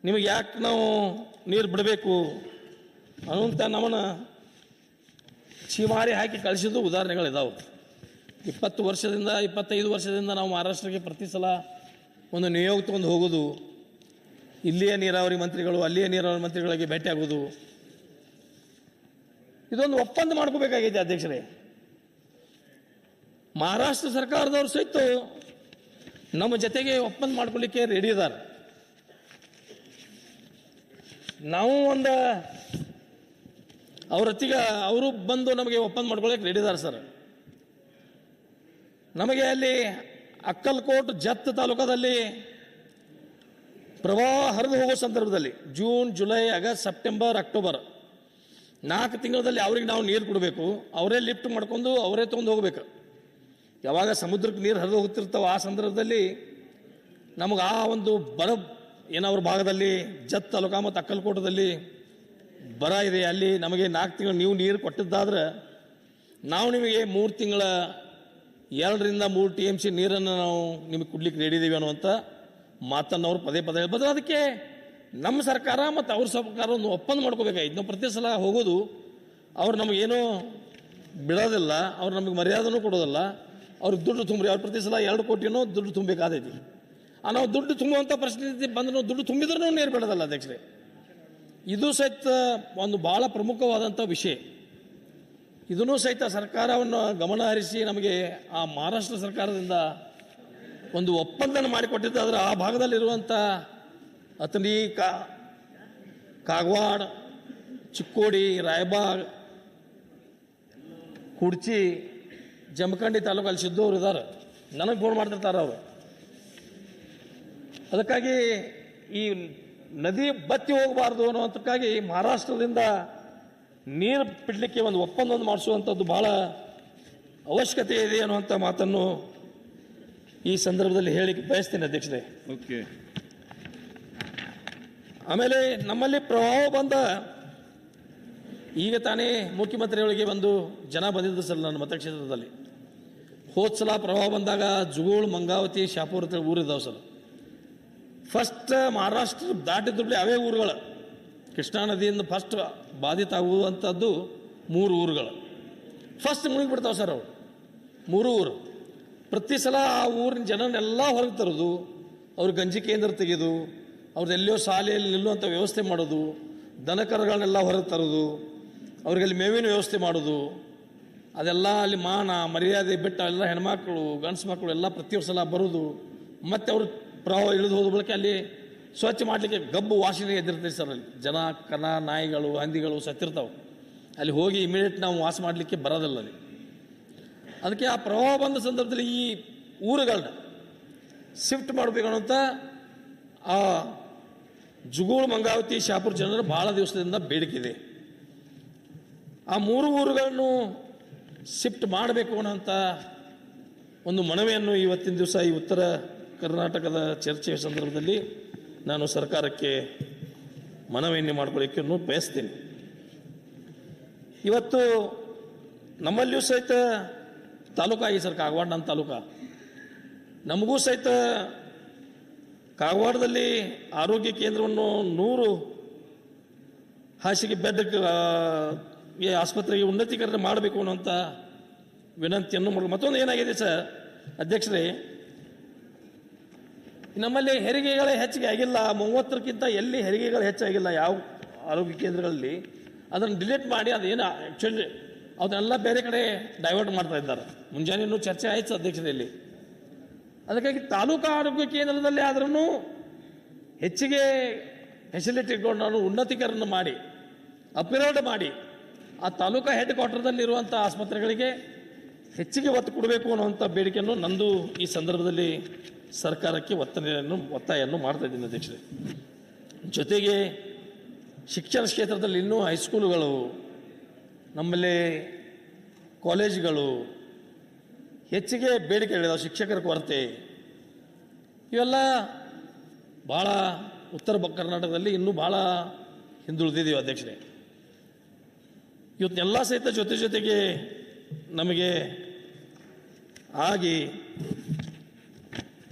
ನಿಮಗೆ ಯಾಕೆ ನಾವು ನೀರು ಬಿಡಬೇಕು ಅನ್ನುವಂಥ ನಮ್ಮನ್ನು ಛೀಮಾರಿ ಹಾಕಿ ಕಳಿಸಿದ್ದು ಉದಾಹರಣೆಗಳಿದ್ದಾವೆ. 20 ವರ್ಷದಿಂದ 25 ವರ್ಷದಿಂದ ನಾವು ಮಹಾರಾಷ್ಟ್ರಕ್ಕೆ ಪ್ರತಿ ಸಲ ಒಂದು ನಿಯೋಗ ತೊಗೊಂಡು ಹೋಗೋದು, ಇಲ್ಲಿಯೇ ನೀರಾವರಿ ಮಂತ್ರಿಗಳು ಅಲ್ಲಿಯೇ ನೀರಾವರಿ ಮಂತ್ರಿಗಳಿಗೆ ಭೇಟಿಯಾಗೋದು, ಇದೊಂದು ಒಪ್ಪಂದ ಮಾಡ್ಕೋಬೇಕಾಗಿದೆ ಅಧ್ಯಕ್ಷರೇ. ಮಹಾರಾಷ್ಟ್ರ ಸರ್ಕಾರದವರು ಸಹಿತ ನಮ್ಮ ಜೊತೆಗೆ ಒಪ್ಪಂದ ಮಾಡ್ಕೊಳ್ಳಿಕ್ಕೆ ರೆಡಿ ಇದ್ದಾರೆ. ನಾವು ಒಂದು ಅವ್ರ ಹೊತ್ತಿಗೆ ಅವರು ಬಂದು ನಮಗೆ ಒಪ್ಪಂದ ಮಾಡ್ಕೊಳ್ಳಿಕ್ಕೆ ರೆಡಿ ಇದ್ದಾರೆ ಸರ್. ನಮಗೆ ಅಲ್ಲಿ ಅಕ್ಕಲ್ಕೋಟ್ ಜತ್ ತಾಲೂಕದಲ್ಲಿ ಪ್ರವಾಹ ಹರಿದು ಹೋಗೋ ಸಂದರ್ಭದಲ್ಲಿ June, July, August, September, October 4 ತಿಂಗಳಲ್ಲಿ ಅವ್ರಿಗೆ ನಾವು ನೀರು ಕೊಡಬೇಕು. ಅವರೇ ಲಿಫ್ಟ್ ಮಾಡ್ಕೊಂಡು ಅವರೇ ತೊಗೊಂಡು ಹೋಗ್ಬೇಕು. ಯಾವಾಗ ಸಮುದ್ರಕ್ಕೆ ನೀರು ಹರಿದು ಹೋಗ್ತಿರ್ತಾವೆ ಆ ಸಂದರ್ಭದಲ್ಲಿ ನಮಗೆ ಆ ಒಂದು ಬರ ಏನವ್ರ ಭಾಗದಲ್ಲಿ ಜತ್ ತಾಲೂಕ ಮತ್ತು ಅಕ್ಕಲ್ಕೋಟದಲ್ಲಿ ಬರ ಇದೆ. ಅಲ್ಲಿ ನಮಗೆ 4 ತಿಂಗಳು ನೀವು ನೀರು ಕೊಟ್ಟಿದ್ದಾದ್ರೆ ನಾವು ನಿಮಗೆ 3 ತಿಂಗಳ 2 ರಿಂದ 3 TMC ನೀರನ್ನು ನಾವು ನಿಮಗೆ ಕೊಡ್ಲಿಕ್ಕೆ ರೆಡಿ ಇದ್ದೀವಿ ಅನ್ನುವಂಥ ಮಾತನ್ನು ಅವರು ಪದೇ ಪದೇ ಹೇಳ್ಬೋದು. ಅದಕ್ಕೆ ನಮ್ಮ ಸರ್ಕಾರ ಮತ್ತು ಅವ್ರ ಸರ್ಕಾರ ಒಂದು ಒಪ್ಪಂದ ಮಾಡ್ಕೋಬೇಕಾಗಿತ್ತು. ನಾವು ಪ್ರತಿ ಸಲ ಹೋಗೋದು ಅವ್ರು ನಮಗೇನೂ ಬಿಡೋದಿಲ್ಲ, ಅವ್ರು ನಮಗೆ ಮರ್ಯಾದನೂ ಕೊಡೋದಿಲ್ಲ, ಅವ್ರಿಗೆ ದುಡ್ಡು ತುಂಬ್ರಿ. ಅವ್ರು ಪ್ರತಿ ಸಲ 2 ಕೋಟಿನೂ ದುಡ್ಡು ತುಂಬಬೇಕಾದೈತಿ. ನಾವು ದುಡ್ಡು ತುಂಬುವಂಥ ಪರಿಸ್ಥಿತಿ ಬಂದ್ರೆ ನಾವು ದುಡ್ಡು ತುಂಬಿದ್ರೂ ನೀರು ಬಿಡೋದಲ್ಲ ಅಧ್ಯಕ್ಷರೇ. ಇದು ಸಹಿತ ಒಂದು ಭಾಳ ಪ್ರಮುಖವಾದಂಥ ವಿಷಯ. ಇದನ್ನು ಸಹಿತ ಸರ್ಕಾರವನ್ನು ಗಮನ ಹರಿಸಿ ನಮಗೆ ಆ ಮಹಾರಾಷ್ಟ್ರ ಸರ್ಕಾರದಿಂದ ಒಂದು ಒಪ್ಪಂದನ ಮಾಡಿಕೊಟ್ಟಿದ್ದಾದ್ರೆ ಆ ಭಾಗದಲ್ಲಿರುವಂಥ ಅಥಣಿ, ಕಾಗವಾಡ, ಚಿಕ್ಕೋಡಿ, ರಾಯಬಾಗ್, ಕುಡ್ಚಿ, ಜಮಖಂಡಿ ತಾಲೂಕಲ್ಲಿ ಸಿದ್ದವ್ರು ಇದ್ದಾರೆ. ನನಗೆ ಫೋನ್ ಮಾಡ್ತಿರ್ತಾರೆ ಅವರು. ಅದಕ್ಕಾಗಿ ಈ ನದಿ ಬತ್ತಿ ಹೋಗಬಾರ್ದು ಅನ್ನುವಂಥಕ್ಕಾಗಿ ಮಹಾರಾಷ್ಟ್ರದಿಂದ ನೀರು ಬಿಡಲಿಕ್ಕೆ ಒಂದು ಒಪ್ಪಂದವನ್ನು ಮಾಡಿಸುವಂಥದ್ದು ಭಾಳ ಅವಶ್ಯಕತೆ ಇದೆ ಅನ್ನುವಂಥ ಮಾತನ್ನು ಈ ಸಂದರ್ಭದಲ್ಲಿ ಹೇಳಿಕ್ಕೆ ಬಯಸ್ತೇನೆ ಅಧ್ಯಕ್ಷರೇ. ಓಕೆ. ಆಮೇಲೆ ನಮ್ಮಲ್ಲಿ ಪ್ರವಾಹ ಬಂದ ಈಗ ತಾನೇ ಮುಖ್ಯಮಂತ್ರಿಗಳಿಗೆ ಒಂದು ಜನ ಬಂದಿದ್ದು ಸರ್ ನನ್ನ ಮತಕ್ಷೇತ್ರದಲ್ಲಿ. ಹೋದ ಸಲ ಪ್ರವಾಹ ಬಂದಾಗ ಜುಗೋಳ್, ಮಂಗಾವತಿ, ಶಾಪುರ ಅಂತ ಊರಿದ್ದಾವೆ ಸರ್. ಫಸ್ಟ್ ಮಹಾರಾಷ್ಟ್ರ ದಾಟಿದ್ರಲ್ಲಿ ಅವೇ ಊರುಗಳು. ಕೃಷ್ಣಾ ನದಿಯಿಂದ ಫಸ್ಟ್ ಬಾಧಿತ ಆಗುವಂಥದ್ದು 3 ಊರುಗಳು ಫಸ್ಟ್ ಮುಳುಗಿಬಿಡ್ತಾವೆ ಸರ್. ಅವು 3 ಊರು ಪ್ರತಿ ಸಲ ಆ ಊರಿನ ಜನನೆಲ್ಲ ಹೊರಗೆ ತರೋದು, ಅವ್ರ ಗಂಜಿ ಕೇಂದ್ರ ತೆಗೆದು ಅವ್ರದ್ದೆಲ್ಲೋ ಶಾಲೆಯಲ್ಲಿ ನಿಲ್ಲುವಂಥ ವ್ಯವಸ್ಥೆ ಮಾಡೋದು, ದನಕರುಗಳನ್ನೆಲ್ಲ ಹೊರಗೆ ತರೋದು, ಅವ್ರಿಗಲ್ಲಿ ಮೇವಿನ ವ್ಯವಸ್ಥೆ ಮಾಡೋದು, ಅದೆಲ್ಲ ಅಲ್ಲಿ ಮಾನ ಮರ್ಯಾದೆ ಬಿಟ್ಟು ಎಲ್ಲ ಹೆಣ್ಮಕ್ಳು ಗಂಡ್ಸು ಮಕ್ಕಳು ಎಲ್ಲ ಪ್ರತಿ ಸಲ ಬರೋದು. ಮತ್ತು ಅವರು ಪ್ರವಾಹ ಇಳಿದು ಹೋದ ಬಳಿಕ ಅಲ್ಲಿ ಸ್ವಚ್ಛ ಮಾಡಲಿಕ್ಕೆ ಗಬ್ಬು ವಾಸನೆ ಎದ್ದಿರ್ತೈತೆ ಸರ್. ಅಲ್ಲಿ ಜನ, ಕನ, ನಾಯಿಗಳು, ಹಂದಿಗಳು ಸತ್ತಿರ್ತಾವೆ. ಅಲ್ಲಿ ಹೋಗಿ ಇಮಿಡಿಯೇಟ್ ನಾವು ವಾಸ ಮಾಡಲಿಕ್ಕೆ ಬರೋದಿಲ್ಲ ಅಲ್ಲಿ. ಅದಕ್ಕೆ ಆ ಪ್ರವಾಹ ಬಂದ ಸಂದರ್ಭದಲ್ಲಿ ಈ ಊರುಗಳನ್ನ ಶಿಫ್ಟ್ ಮಾಡಬೇಕು ಅನ್ನೋಂಥ ಆ ಜುಗೋಳ್, ಮಂಗಾವತಿ, ಶಾಪುರ ಜನರು ಭಾಳ ದಿವಸದಿಂದ ಬೇಡಿಕೆ ಇದೆ. ಆ 3 ಊರುಗಳನ್ನು ಶಿಫ್ಟ್ ಮಾಡಬೇಕು ಅನ್ನೋಂಥ ಒಂದು ಮನವಿಯನ್ನು ಇವತ್ತಿನ ದಿವಸ ಈ ಉತ್ತರ ಕರ್ನಾಟಕದ ಚರ್ಚೆಯ ಸಂದರ್ಭದಲ್ಲಿ ನಾನು ಸರ್ಕಾರಕ್ಕೆ ಮನವಿಯನ್ನು ಮಾಡಿಕೊಳ್ಳಿಕ್ಕೆ ಬಯಸ್ತೇನೆ. ಇವತ್ತು ನಮ್ಮಲ್ಲಿಯೂ ಸಹಿತ ತಾಲೂಕಾಗಿ ಸರ್, ಕಾಗವಾಡ ನನ್ನ ತಾಲೂಕ. ನಮಗೂ ಸಹಿತ ಕಾಗವಾಡದಲ್ಲಿ ಆರೋಗ್ಯ ಕೇಂದ್ರವನ್ನು 100 ಹಾಸಿಗೆ ಬೆಡ್ ಆಸ್ಪತ್ರೆಗೆ ಉನ್ನತೀಕರಣ ಮಾಡಬೇಕು ಅನ್ನೋಂಥ ವಿನಂತಿಯನ್ನು ಮಾಡಲು. ಮತ್ತೊಂದು ಏನಾಗಿದೆ ಸರ್ ಅಧ್ಯಕ್ಷರೇ, ನಮ್ಮಲ್ಲಿ ಹೆರಿಗೆಗಳೇ ಹೆಚ್ಚಿಗೆ ಆಗಿಲ್ಲ. 30ಕ್ಕಿಂತ ಎಲ್ಲಿ ಹೆರಿಗೆಗಳು ಹೆಚ್ಚಾಗಿಲ್ಲ ಯಾವ ಆರೋಗ್ಯ ಕೇಂದ್ರಗಳಲ್ಲಿ. ಅದನ್ನು ಡಿಲೀಟ್ ಮಾಡಿ ಅದೇನು ಆ್ಯಕ್ಚುಲಿ ಅದನ್ನೆಲ್ಲ ಬೇರೆ ಕಡೆ ಡೈವರ್ಟ್ ಮಾಡ್ತಾ ಇದ್ದಾರೆ. ಮುಂಜಾನೆಯೂ ಚರ್ಚೆ ಆಯಿತು ಅಧ್ಯಕ್ಷತೆಯಲ್ಲಿ. ಅದಕ್ಕಾಗಿ ತಾಲೂಕು ಆರೋಗ್ಯ ಕೇಂದ್ರದಲ್ಲಿ ಆದ್ರೂ ಹೆಚ್ಚಿಗೆ ಫೆಸಿಲಿಟಿ ಇಟ್ಕೊಂಡು ನಾನು ಉನ್ನತೀಕರಣ ಮಾಡಿ ಅಪ್ಗ್ರೇಡ್ ಮಾಡಿ ಆ ತಾಲೂಕಾ ಹೆಡ್ ಕ್ವಾರ್ಟರ್ದಲ್ಲಿರುವಂಥ ಆಸ್ಪತ್ರೆಗಳಿಗೆ ಹೆಚ್ಚಿಗೆ ಒತ್ತು ಕೊಡಬೇಕು ಅನ್ನುವಂಥ ಬೇಡಿಕೆಯನ್ನು ನಂದು ಈ ಸಂದರ್ಭದಲ್ಲಿ ಸರ್ಕಾರಕ್ಕೆ ಒತ್ತಾಯವನ್ನು ಮಾಡ್ತಾ ಇದ್ದೀನಿ ಅಧ್ಯಕ್ಷರೇ. ಜೊತೆಗೆ ಶಿಕ್ಷಣ ಕ್ಷೇತ್ರದಲ್ಲಿ ಇನ್ನೂ ಹೈಸ್ಕೂಲುಗಳು, ನಮ್ಮಲ್ಲಿ ಕಾಲೇಜುಗಳು ಹೆಚ್ಚಿಗೆ ಬೇಡಿಕೆಗಳಿದಾವೆ. ಶಿಕ್ಷಕರ ಕೊರತೆ ಇವೆಲ್ಲ ಭಾಳ ಉತ್ತರ ಕರ್ನಾಟಕದಲ್ಲಿ ಇನ್ನೂ ಭಾಳ ಹಿಂದುಳಿದಿದ್ದೀವಿ ಅಧ್ಯಕ್ಷರೇ. ಇವತ್ತೆಲ್ಲ ಸಹಿತ ಜೊತೆಗೆ ನಮಗೆ ಆಗಿ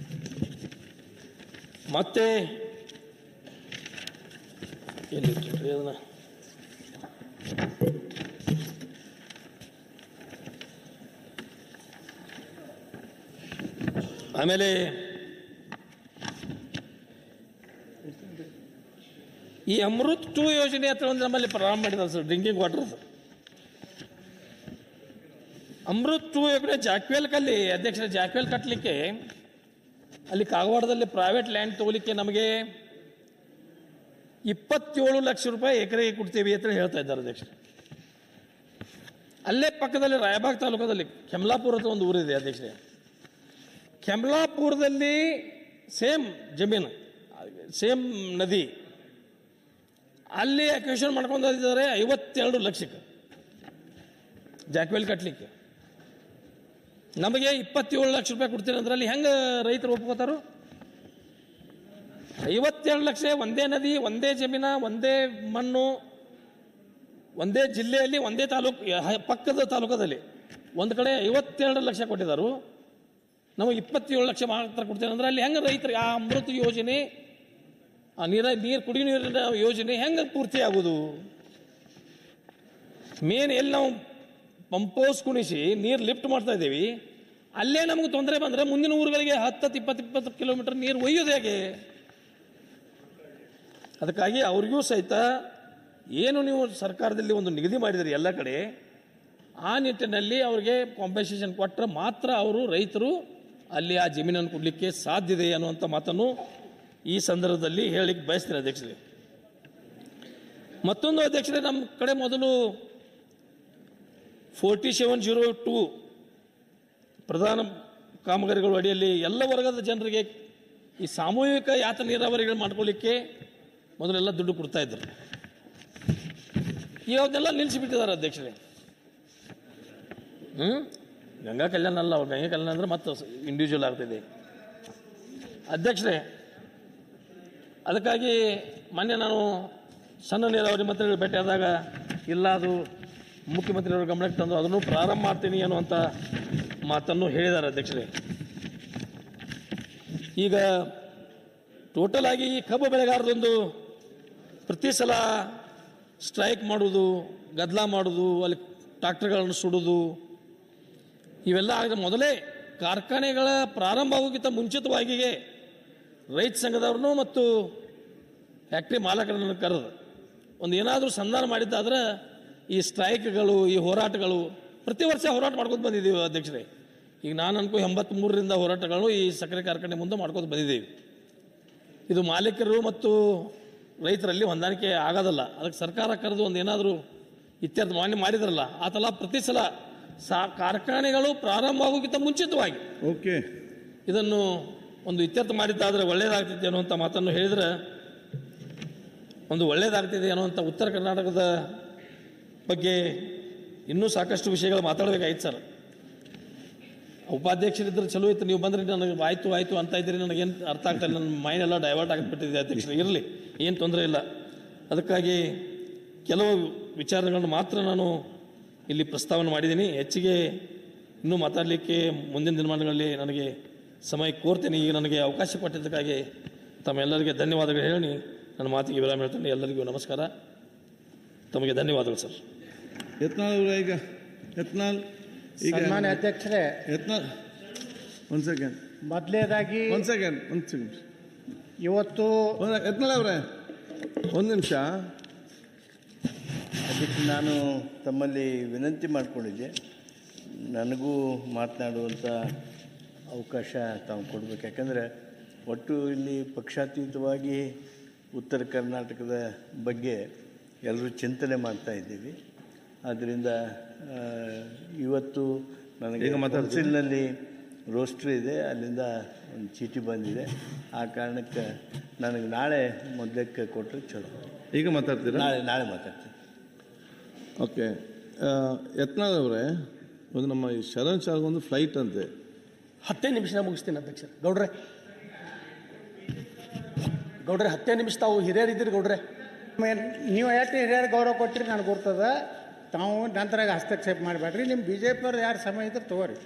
ಮತ್ತೆ ಎಲ್ಲಿಟ್ರಿ ಅದನ್ನ ಆಮೇಲೆ ಈ ಅಮೃತ್ 2 ಯೋಜನೆ ಹತ್ರ ಒಂದು ನಮ್ಮಲ್ಲಿ ಪ್ರಾರಂಭ ಮಾಡಿದ್ದಾರೆ ಸರ್, ಡ್ರಿಂಕಿಂಗ್ ವಾಟರ್ದು. ಅಮೃತ್ 2 ಯೋಜನೆ ಜಾಕ್ವೇಲ್ಕಲ್ಲಿ ಅಧ್ಯಕ್ಷರ ಜಾಕ್ವೇಲ್ ಕಟ್ಟಲಿಕ್ಕೆ ಅಲ್ಲಿ ಕಾಗವಾಡದಲ್ಲಿ ಪ್ರೈವೇಟ್ ಲ್ಯಾಂಡ್ ತಗೊಳ್ಳಿಕ್ಕೆ ನಮಗೆ 27 ಲಕ್ಷ ರೂಪಾಯಿ ಎಕರೆಗೆ ಕೊಡ್ತೀವಿ ಅಂತ ಹೇಳ್ತಾ ಇದ್ದಾರೆ ಅಧ್ಯಕ್ಷರು. ಅಲ್ಲೇ ಪಕ್ಕದಲ್ಲಿ ರಾಯಬಾಗ್ ತಾಲೂಕದಲ್ಲಿ ಕೆಮ್ಲಾಪುರ ಅಂತ ಒಂದು ಊರಿದೆ ಅಧ್ಯಕ್ಷರೇ. ಕೆಮ್ಲಾಪುರದಲ್ಲಿ ಸೇಮ್ ಜಮೀನು, ಸೇಮ್ ನದಿ, ಅಲ್ಲಿ ಅಕ್ವಿಷನ್ ಮಾಡ್ಕೊಂಡಿದ್ದಾರೆ 52 ಲಕ್ಷಕ್ಕೆ ಜಾಕ್ವೆಲ್ ಕಟ್ಟಲಿಕ್ಕೆ. ನಮಗೆ 27 ಲಕ್ಷ ರೂಪಾಯಿ ಕೊಡ್ತೀನಿ ಅಂದ್ರೆ ಅಲ್ಲಿ ಹೆಂಗೆ ರೈತರು ಒಪ್ಕೋತಾರು? 52 ಲಕ್ಷ, ಒಂದೇ ನದಿ, ಒಂದೇ ಜಮೀನ, ಒಂದೇ ಮಣ್ಣು, ಒಂದೇ ಜಿಲ್ಲೆಯಲ್ಲಿ, ಒಂದೇ ತಾಲೂಕು, ಪಕ್ಕದ ತಾಲೂಕದಲ್ಲಿ ಒಂದು ಕಡೆ 52 ಲಕ್ಷ ಕೊಟ್ಟಿದ್ದಾರೆ, ನಮಗೆ 27 ಲಕ್ಷ ಮಾತ್ರ ಕೊಡ್ತೇನೆ ಅಂದ್ರೆ ಅಲ್ಲಿ ಹೆಂಗೆ ರೈತರಿಗೆ ಆ ಅಮೃತ ಯೋಜನೆ, ಆ ನೀರು ಕುಡಿಯೋ ನೀರಿನ ಯೋಜನೆ ಹೆಂಗೆ ಪೂರ್ತಿ ಆಗೋದು? ಮೇನ್ ಎಲ್ಲಿ ನಾವು ಪಂಪೋಸ್ ಕುಣಿಸಿ ನೀರು ಲಿಫ್ಟ್ ಮಾಡ್ತಾ ಇದ್ದೀವಿ, ಅಲ್ಲೇ ನಮಗೆ ತೊಂದರೆ ಬಂದರೆ ಮುಂದಿನ ಊರುಗಳಿಗೆ 10-20 ಕಿಲೋಮೀಟರ್ ನೀರು ಒಯ್ಯೋದು ಹೇಗೆ? ಅದಕ್ಕಾಗಿ ಅವ್ರಿಗೂ ಸಹಿತ ಏನು ನೀವು ಸರ್ಕಾರದಲ್ಲಿ ಒಂದು ನಿಗದಿ ಮಾಡಿದಿರಿ ಎಲ್ಲ ಕಡೆ, ಆ ನಿಟ್ಟಿನಲ್ಲಿ ಅವ್ರಿಗೆ ಕಾಂಪೆನ್ಸೇಷನ್ ಕೊಟ್ಟರೆ ಮಾತ್ರ ಅವರು ರೈತರು ಅಲ್ಲಿ ಆ ಜಮೀನನ್ನು ಕೊಡಲಿಕ್ಕೆ ಸಾಧ್ಯ ಇದೆ ಅನ್ನುವಂಥ ಮಾತನ್ನು ಈ ಸಂದರ್ಭದಲ್ಲಿ ಹೇಳಲಿಕ್ಕೆ ಬಯಸ್ತೀನಿ ಅಧ್ಯಕ್ಷರೇ. ಮತ್ತೊಂದು ಅಧ್ಯಕ್ಷರೇ, ನಮ್ಮ ಕಡೆ ಮೊದಲು 4702 ಪ್ರಧಾನ ಕಾಮಗಾರಿಗಳ ಅಡಿಯಲ್ಲಿ ಎಲ್ಲ ವರ್ಗದ ಜನರಿಗೆ ಈ ಸಾಮೂಹಿಕ ಯಾತ ನೀರಾವರಿಗಳು ಮಾಡ್ಕೊಳ್ಳಿಕ್ಕೆ ಮೊದಲೆಲ್ಲ ದುಡ್ಡು ಕೊಡ್ತಾ ಇದ್ರು. ಈಗ ಅವನ್ನೆಲ್ಲ ನಿಲ್ಲಿಸಿಬಿಟ್ಟಿದ್ದಾರೆ ಅಧ್ಯಕ್ಷರೇ. ಗಂಗಾ ಕಲ್ಯಾಣ ಅಲ್ಲ, ಅವ್ರು ಗಂಗಾ ಕಲ್ಯಾಣ ಅಂದರೆ ಮತ್ತೆ ಇಂಡಿವಿಜುವಲ್ ಆಗ್ತಿದೆ ಅಧ್ಯಕ್ಷರೇ. ಅದಕ್ಕಾಗಿ ಮೊನ್ನೆ ನಾನು ಸಣ್ಣ ನೀರಾವರಿ ಮಂತ್ರಿಗಳು ಭೇಟಿ ಆದಾಗ ಇಲ್ಲ, ಅದು ಮುಖ್ಯಮಂತ್ರಿಯವ್ರ ಗಮನಕ್ಕೆ ತಂದು ಅದನ್ನು ಪ್ರಾರಂಭ ಮಾಡ್ತೀನಿ ಅನ್ನುವಂಥ ಮಾತನ್ನು ಹೇಳಿದ್ದಾರೆ ಅಧ್ಯಕ್ಷರೇ. ಈಗ ಟೋಟಲ್ ಆಗಿ ಕಬ್ಬು ಬೆಳೆಗಾರರೊಂದು ಪ್ರತಿ ಸಲ ಸ್ಟ್ರೈಕ್ ಮಾಡೋದು, ಗದ್ದಲ ಮಾಡೋದು, ಅಲ್ಲಿ ಟ್ರಾಕ್ಟರ್ಗಳನ್ನು ಸುಡೋದು, ಇವೆಲ್ಲ ಆದರೆ ಮೊದಲೇ ಕಾರ್ಖಾನೆಗಳ ಪ್ರಾರಂಭ ಆಗೋಕ್ಕಿಂತ ಮುಂಚಿತವಾಗಿಯೇ ರೈತ ಸಂಘದವ್ರನ್ನೂ ಮತ್ತು ಫ್ಯಾಕ್ಟ್ರಿ ಮಾಲಕರನ್ನು ಕರೆದು ಒಂದು ಏನಾದರೂ ಸಂಧಾನ ಮಾಡಿದ್ದಾದ್ರೆ ಈ ಸ್ಟ್ರೈಕ್ಗಳು, ಈ ಹೋರಾಟಗಳು ಪ್ರತಿ ವರ್ಷ ಹೋರಾಟ ಮಾಡ್ಕೊತ ಬಂದಿದ್ದೀವಿ ಅಧ್ಯಕ್ಷರೇ. ಈಗ ನಾನು ಅನ್ಕೋ 83ರಿಂದ ಹೋರಾಟಗಳು ಈ ಸಕ್ಕರೆ ಕಾರ್ಖಾನೆ ಮುಂದೆ ಮಾಡ್ಕೊತ ಬಂದಿದ್ದೀವಿ. ಇದು ಮಾಲೀಕರು ಮತ್ತು ರೈತರಲ್ಲಿ ಹೊಂದಾಣಿಕೆ ಆಗೋದಲ್ಲ. ಅದಕ್ಕೆ ಸರ್ಕಾರ ಕರೆದು ಒಂದು ಏನಾದರೂ ಇತ್ಯರ್ಥ ಮಾಡಿದ್ರಲ್ಲ, ಆ ಥರ ಪ್ರತಿ ಸಲ ಕಾರ್ಖಾನೆಗಳು ಪ್ರಾರಂಭ ಆಗೋಕ್ಕಿಂತ ಮುಂಚಿತವಾಗಿ ಇದನ್ನು ಒಂದು ಇತ್ಯರ್ಥ ಮಾಡಿದ್ದಾದರೆ ಒಳ್ಳೆಯದಾಗ್ತಿದೆ ಅನ್ನುವಂಥ ಮಾತನ್ನು ಹೇಳಿದರೆ ಒಂದು ಒಳ್ಳೆಯದಾಗ್ತಿದೆ ಅನ್ನುವಂಥ ಉತ್ತರ ಕರ್ನಾಟಕದ ಬಗ್ಗೆ ಇನ್ನೂ ಸಾಕಷ್ಟು ವಿಷಯಗಳು ಮಾತಾಡಬೇಕಾಯ್ತು ಸರ್. ಉಪಾಧ್ಯಕ್ಷರಿದ್ದರೆ ಚಲೋ ಇತ್ತು, ನೀವು ಬಂದರೆ ನನಗೆ ಆಯಿತು ಅಂತ ಇದ್ದೀರಿ, ನನಗೇನು ಅರ್ಥ ಆಗ್ತಾ ಇಲ್ಲ, ನನ್ನ ಮೈಂಡ್ ಎಲ್ಲ ಡೈವರ್ಟ್ ಆಗಿಬಿಟ್ಟಿದೆ ಅಧ್ಯಕ್ಷರು. ಇರಲಿ, ಏನು ತೊಂದರೆ ಇಲ್ಲ. ಅದಕ್ಕಾಗಿ ಕೆಲವು ವಿಚಾರಗಳನ್ನು ಮಾತ್ರ ನಾನು ಇಲ್ಲಿ ಪ್ರಸ್ತಾವನೆ ಮಾಡಿದ್ದೀನಿ. ಹೆಚ್ಚಿಗೆ ಇನ್ನೂ ಮಾತಾಡಲಿಕ್ಕೆ ಮುಂದಿನ ದಿನಮಾನಗಳಲ್ಲಿ ನನಗೆ ಸಮಯ ಕೋರ್ತೇನೆ. ಈಗ ನನಗೆ ಅವಕಾಶ ಕೊಟ್ಟಿದ್ದಕ್ಕಾಗಿ ತಮ್ಮೆಲ್ಲರಿಗೆ ಧನ್ಯವಾದಗಳು ಹೇಳಿ ನನ್ನ ಮಾತಿಗೆ ವಿರಾಮ ಹೇಳ್ತೇನೆ. ಎಲ್ಲರಿಗೂ ನಮಸ್ಕಾರ, ತಮಗೆ ಧನ್ಯವಾದಗಳು ಸರ್. ಯತ್ನಾಳ್ ಈಗ ಸನ್ಮಾನ್ಯ ಅಧ್ಯಕ್ಷರೇ, ಒಂದು ಸೆಕೆಂಡ್, ಮೊದಲನೇದಾಗಿ ಒಂದು ಸೆಕೆಂಡ್ ಇವತ್ತು ಯತ್ನಾಳ್ ಅವರೇ ಒಂದು ನಿಮಿಷ. ಅದಕ್ಕೆ ನಾನು ತಮ್ಮಲ್ಲಿ ವಿನಂತಿ ಮಾಡಿಕೊಂಡಿದ್ದೆ, ನನಗೂ ಮಾತನಾಡುವಂಥ ಅವಕಾಶ ತಾವು ಕೊಡಬೇಕು. ಯಾಕಂದರೆ ಒಟ್ಟು ಇಲ್ಲಿ ಪಕ್ಷಾತೀತವಾಗಿ ಉತ್ತರ ಕರ್ನಾಟಕದ ಬಗ್ಗೆ ಎಲ್ಲರೂ ಚಿಂತನೆ ಮಾಡ್ತಾ ಇದ್ದೀವಿ. ಆದ್ದರಿಂದ ಇವತ್ತು ನನಗೆ ಕೌನ್ಸಿಲ್ನಲ್ಲಿ ರೋಸ್ಟ್ರ್ ಇದೆ, ಅಲ್ಲಿಂದ ಒಂದು ಚೀಟಿ ಬಂದಿದೆ. ಆ ಕಾರಣಕ್ಕೆ ನನಗೆ ನಾಳೆ ಮೊದಲಕ್ಕೆ ಕೊಟ್ಟರೆ ಚಲೋ. ಈಗ ಮಾತಾಡ್ತೀರಾ? ನಾಳೆ ಮಾತಾಡ್ತೀನಿ. ಓಕೆ. ಯತ್ನಾಳ್ ಅವರೇ, ಒಂದು ನಮ್ಮ ಈ ಶರಣ್ ಶಾರ್ಗೊಂದು ಫ್ಲೈಟ್ ಅಂತೆ, 10 ನಿಮಿಷ ಮುಗಿಸ್ತೀನಿ ಅಧ್ಯಕ್ಷ. ಗೌಡ್ರೆ 10 ನಿಮಿಷ ತಾವು ಹಿರಿಯರಿದ್ದೀರಿ ಗೌಡ್ರೆ. ನೀವು ಎಷ್ಟು ಹಿರಿಯರು ಗೌರವ ಕೊಟ್ಟಿರಿ ನನಗೆ ಗೊತ್ತದ. ತಾವು ನಂತರ ಹಸ್ತಕ್ಷೇಪ ಮಾಡಬೇಡ್ರಿ. ನಿಮ್ಮ ಬಿ ಜೆ ಪಿಯವ್ರು ಯಾರು ಸಮಯ ಇದ್ರೆ ತಗೋರಿ.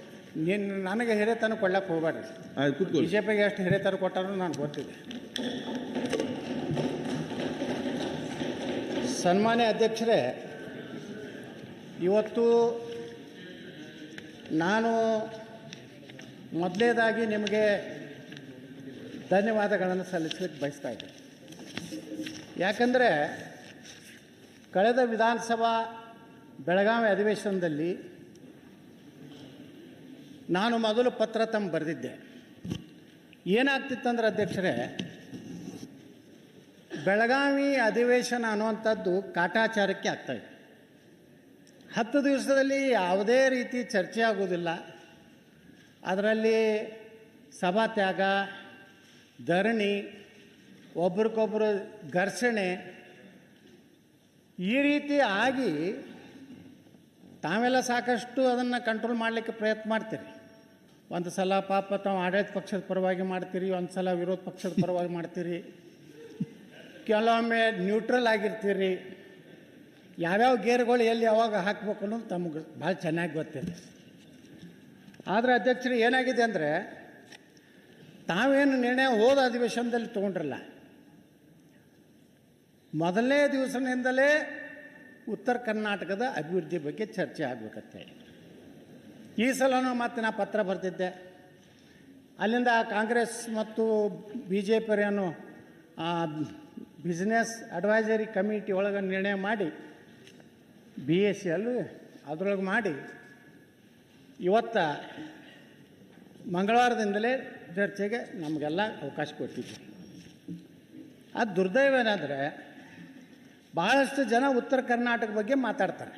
ನನಗೆ ಹಿರಿಯತನ ಕೊಡ್ಲಕ್ಕೆ ಹೋಗ್ಬೇಡ್ರಿ. ಬಿ ಜೆ ಪಿಗೆ ಎಷ್ಟು ಹಿರಿಯತನ ಕೊಟ್ಟಾರೋ ನನಗೆ ಗೊತ್ತಿದೆ. ಸನ್ಮಾನ್ಯ ಅಧ್ಯಕ್ಷರೇ, ಇವತ್ತು ನಾನು ಮೊದಲನೇದಾಗಿ ನಿಮಗೆ ಧನ್ಯವಾದಗಳನ್ನು ಸಲ್ಲಿಸಲಿಕ್ಕೆ ಬಯಸ್ತಾ ಇದ್ದೀನಿ. ಯಾಕಂದರೆ ಕಳೆದ ವಿಧಾನಸಭಾ ಬೆಳಗಾವಿ ಅಧಿವೇಶನದಲ್ಲಿ ನಾನು ಮೊದಲು ಪತ್ರ ತಮ್ಮ ಬರೆದಿದ್ದೆ. ಏನಾಗ್ತಿತ್ತಂದ್ರೆ ಅಧ್ಯಕ್ಷರೇ, ಬೆಳಗಾವಿ ಅಧಿವೇಶನ ಅನ್ನುವಂಥದ್ದು ಕಾಟಾಚಾರಕ್ಕೆ ಆಗ್ತಾಯಿದೆ. 10 ದಿವಸದಲ್ಲಿ ಯಾವುದೇ ರೀತಿ ಚರ್ಚೆ ಆಗೋದಿಲ್ಲ. ಅದರಲ್ಲಿ ಸಭಾತ್ಯಾಗ, ಧರಣಿ, ಒಬ್ರಿಗೊಬ್ಬರು ಘರ್ಷಣೆ ಈ ರೀತಿ ಆಗಿ ತಾವೆಲ್ಲ ಸಾಕಷ್ಟು ಅದನ್ನು ಕಂಟ್ರೋಲ್ ಮಾಡಲಿಕ್ಕೆ ಪ್ರಯತ್ನ ಮಾಡ್ತೀರಿ. ಒಂದು ಸಲ ಪಾಪ ತಾವು ಆಡಳಿತ ಪಕ್ಷದ ಪರವಾಗಿ ಮಾಡ್ತೀರಿ, ಒಂದು ಸಲ ವಿರೋಧ ಪಕ್ಷದ ಪರವಾಗಿ ಮಾಡ್ತೀರಿ, ಕೆಲವೊಮ್ಮೆ ನ್ಯೂಟ್ರಲ್ ಆಗಿರ್ತೀರಿ. ಯಾವ್ಯಾವ ಗೇರ್ಗಳು ಎಲ್ಲಿ ಯಾವಾಗ ಹಾಕಬೇಕು ಅನ್ನೋದು ತಮಗೆ ಭಾಳ ಚೆನ್ನಾಗಿ ಗೊತ್ತಿದೆ. ಆದರೆ ಅಧ್ಯಕ್ಷರು ಏನಾಗಿದೆ ಅಂದರೆ, ತಾವೇನು ನಿರ್ಣಯ ಹೋದ ಅಧಿವೇಶನದಲ್ಲಿ ತೊಗೊಂಡ್ರಲ್ಲ, ಮೊದಲನೇ ದಿವಸದಿಂದಲೇ ಉತ್ತರ ಕರ್ನಾಟಕದ ಅಭಿವೃದ್ಧಿ ಬಗ್ಗೆ ಚರ್ಚೆ ಆಗಬೇಕಂತ ಹೇಳಿ ಈ ಸಲನೂ ಮತ್ತೆ ನಾ ಪತ್ರ ಬರೆದಿದ್ದೆ. ಅಲ್ಲಿಂದ ಕಾಂಗ್ರೆಸ್ ಮತ್ತು BJP ಬಿಸ್ನೆಸ್ ಅಡ್ವೈಸರಿ ಕಮಿಟಿ ಒಳಗೆ ನಿರ್ಣಯ ಮಾಡಿ BSc ಅದರೊಳಗೆ ಮಾಡಿ ಇವತ್ತು ಮಂಗಳವಾರದಿಂದಲೇ ಚರ್ಚೆಗೆ ನಮಗೆಲ್ಲ ಅವಕಾಶ ಕೊಟ್ಟಿದ್ದೆ. ಅದು ದುರ್ದೈವ ಏನಂದರೆ, ಭಾಳಷ್ಟು ಜನ ಉತ್ತರ ಕರ್ನಾಟಕ ಬಗ್ಗೆ ಮಾತಾಡ್ತಾರೆ.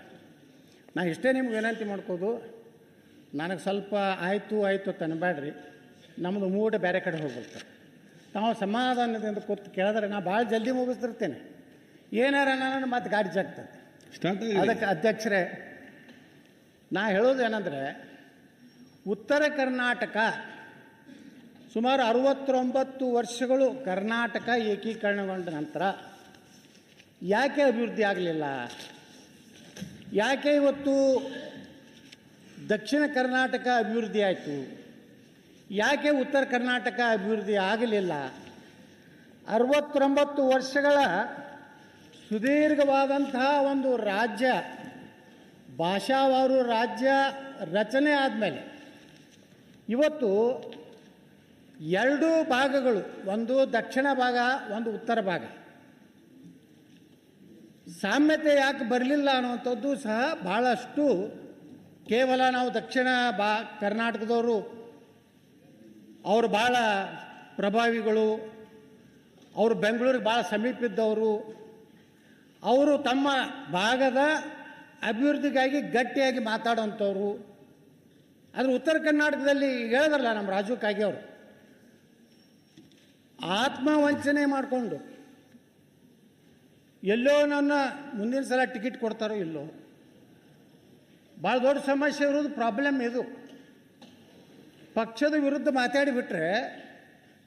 ನಾನು ಇಷ್ಟೇ ನಿಮ್ಗೆ ವಿನಂತಿ ಮಾಡ್ಕೋದು, ನನಗೆ ಸ್ವಲ್ಪ ಆಯಿತು ತನ್ನಬೇಡ್ರಿ, ನಮ್ಮದು ಮೂಡ ಬೇರೆ ಕಡೆ ಹೋಗ್ಬಿಡ್ತಾರೆ. ನಾವು ಸಮಾಧಾನದಿಂದ ಕೂತು ಕೇಳಿದ್ರೆ ನಾ ಭಾಳ ಜಲ್ದಿ ಮುಗಿಸ್ತಿರ್ತೇನೆ, ಏನಾರ ನಾನು ಮತ್ತೆ ಗಾಡಿ ಜಾಗ್ತದೆ. ಅದಕ್ಕೆ ಅಧ್ಯಕ್ಷರೇ, ನಾ ಹೇಳೋದು ಏನಂದರೆ, ಉತ್ತರ ಕರ್ನಾಟಕ ಸುಮಾರು 69 ವರ್ಷಗಳು ಕರ್ನಾಟಕ ಏಕೀಕರಣಗೊಂಡ ನಂತರ ಯಾಕೆ ಅಭಿವೃದ್ಧಿ ಆಗಲಿಲ್ಲ? ಯಾಕೆ ಇವತ್ತು ದಕ್ಷಿಣ ಕರ್ನಾಟಕ ಅಭಿವೃದ್ಧಿ ಆಯಿತು? ಯಾಕೆ ಉತ್ತರ ಕರ್ನಾಟಕ ಅಭಿವೃದ್ಧಿ ಆಗಲಿಲ್ಲ? 69 ವರ್ಷಗಳ ಸುದೀರ್ಘವಾದಂತಹ ಒಂದು ರಾಜ್ಯ, ಭಾಷಾವಾರು ರಾಜ್ಯ ರಚನೆ ಆದಮೇಲೆ ಇವತ್ತು 2 ಭಾಗಗಳು, ಒಂದು ದಕ್ಷಿಣ ಭಾಗ, ಒಂದು ಉತ್ತರ ಭಾಗ, ಸಾಮ್ಯತೆ ಯಾಕೆ ಬರಲಿಲ್ಲ ಅನ್ನುವಂಥದ್ದು ಸಹ ಭಾಳಷ್ಟು. ಕೇವಲ ನಾವು ದಕ್ಷಿಣ ಕರ್ನಾಟಕದವರು ಅವರು ಭಾಳ ಪ್ರಭಾವಿಗಳು, ಅವರು ಬೆಂಗಳೂರಿಗೆ ಭಾಳ ಸಮೀಪಿದ್ದವರು, ಅವರು ತಮ್ಮ ಭಾಗದ ಅಭಿವೃದ್ಧಿಗಾಗಿ ಗಟ್ಟಿಯಾಗಿ ಮಾತಾಡೋಂಥವ್ರು. ಆದರೆ ಉತ್ತರ ಕರ್ನಾಟಕದಲ್ಲಿ ಹೇಳಿದ್ರಲ್ಲ ನಮ್ಮ ರಾಜು ಕಾಗೆ ಅವರು, ಆತ್ಮವಂಚನೆ ಮಾಡಿಕೊಂಡು ಎಲ್ಲೋ ನನ್ನ ಮುಂದಿನ ಸಲ ಟಿಕೆಟ್ ಕೊಡ್ತಾರೋ ಇಲ್ಲೋ, ಭಾಳ ದೊಡ್ಡ ಸಮಸ್ಯೆ ಇರೋದು ಪ್ರಾಬ್ಲಮ್ ಇದು. ಪಕ್ಷದ ವಿರುದ್ಧ ಮಾತಾಡಿಬಿಟ್ರೆ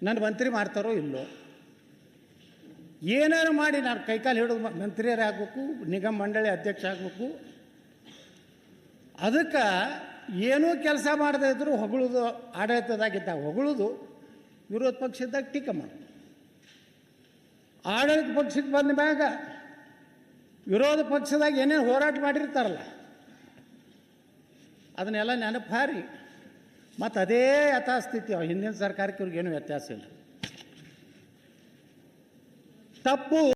ನನ್ನ ಮಂತ್ರಿ ಮಾಡ್ತಾರೋ ಇಲ್ಲೋ, ಏನಾರು ಮಾಡಿ ನಾನು ಕೈಕಾಲು ಹಿಡಿದು ಮಂತ್ರಿಯರೇ ಆಗಬೇಕು, ನಿಗಮ ಮಂಡಳಿ ಅಧ್ಯಕ್ಷ ಆಗಬೇಕು. ಅದಕ್ಕೆ ಏನೂ ಕೆಲಸ ಮಾಡದೇ ಇದ್ದರೂ ಹೊಗಳೋದು, ಆಡಳಿತದಾಗಿದ್ದಾಗ ಹೊಗಳೋದು, ವಿರೋಧ ಪಕ್ಷದಾಗ ಟೀಕೆ ಮಾಡೋದು. ಆಡಳಿತ ಪಕ್ಷಕ್ಕೆ ಬಂದ ಮ್ಯಾಗ ವಿರೋಧ ಪಕ್ಷದಾಗ ಏನೇನು ಹೋರಾಟ ಮಾಡಿರ್ತಾರಲ್ಲ ಅದನ್ನೆಲ್ಲ ನೆನಪು ಹಾರಿ ಮತ್ತು ಅದೇ ಯಥಾಸ್ಥಿತಿ. ಹಿಂದಿನ ಸರ್ಕಾರಕ್ಕೆ ಇವ್ರಿಗೇನು ವ್ಯತ್ಯಾಸ ಇಲ್ಲ. ತಪ್ಪು